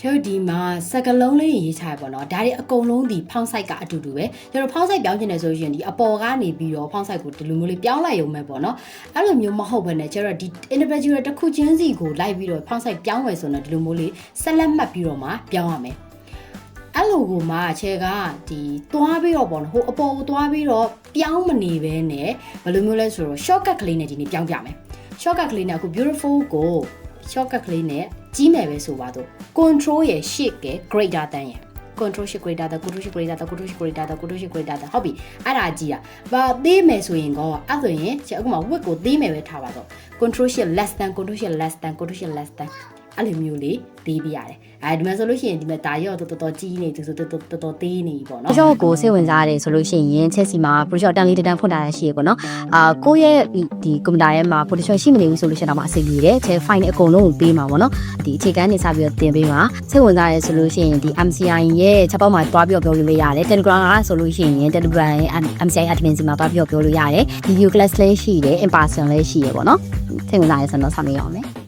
ကျွန်တော်ဒီမှာစကလုံးလေးရေးချရပေါ့နော်ဒါတွေအကုန်လုံးဒီဖောင်းဆိုင်ကအတူတူပဲကျွန်တော်ဖောင်းဆိုင်ပြောင်းချင်တယ်ဆိုရင်ဒီအပေါ်ကနေပြီးတော့ဖောင်းဆိုင်ကိုဒီလိုမျိုးလေးပြောင်းလိုက်ရုံပဲပေါ့နော်အဲ့လိုမျိုးမဟုတ်ဘဲနဲ့ကျွန်တော်ဒီ individual တစ်ခုချင်းစီကိုလိုက်ပြီးတော့ဖောင်းဆိုင်ပြောင်းဝယ်ဆိုတော့ဒီလိုမျိုးလေးဆက်လက်မှတ်ပြီးတော့မှပြောင်းရမယ်အဲ့လိုကိုမှခြေကဒီသွားပြီးတော့ပေါ့နော်ဟိုအပေါ်ကိုသွားပြီးတော့ပြောင်းမနေဘဲနဲ့ဘယ်လိုမျိုးလဲဆိုတော့ shortcut ကလေးနဲ့ဒီနေ့ပြောင်းပြမယ် shortcut ကလေးနဲ့အခု beautiful ကို shortcut ကလေးနဲ့ကြီးမယ်ပဲဆိုပါတော့ control ရဲ့ shift ရဲ့ greater than ရဲ့ control shift greater than control shift greater than control shift greater than control shift greater than ဟုတ်ပြီအဲ့ဒါကြီးอ่ะဘာသေးမယ်ဆိုရင်ကောအဲ့ဆိုရင်အခုမှ width ကိုသေးမယ်ပဲထားပါတော့ control shift less than control shift less than control shift less than အဲ့လိုမျိုးလေးသေးပြရတယ်အဲဒီမှာဆိုလို့ရှိရင်ဒီမှာဒါရောတော်ကြီးနေသူဆိုတော်သေးနေပြီပေါ့နော် project ကိုစိတ်ဝင်စားရတယ်ဆိုလို့ရှိရင်ချက်စီမှာ project တန်လေးတန်ဖွင့်ထားရရှိရပေါ့နော်ကိုယ့်ရဲ့ဒီကွန်ပျူတာရဲ့မှာ potential ရှိမနေဘူးဆိုလို့ရှိရင်တော့အဆင်ပြေတယ်ချက် file နဲ့အကုန်လုံးကိုပေးမှာပေါ့နော်ဒီအခြေခံနေစပြီးတော့တင်ပေးမှာစိတ်ဝင်စားရဆိုလို့ရှိရင်ဒီ MCI ရဲ့ချက်ပေါက်မှာတွားပြီးတော့ပြောလို့ရတယ် Telegram ကဆိုလို့ရှိရင် Telegram ရဲ့ MCI admin စီမှာတွားပြီးတော့ပြောလို့ရတယ် video class လေးရှိတယ် in person လေးရှိရပေါ့နော်စိတ်ဝင်စားရဆိုတော့ဆက်မေးအောင်မယ်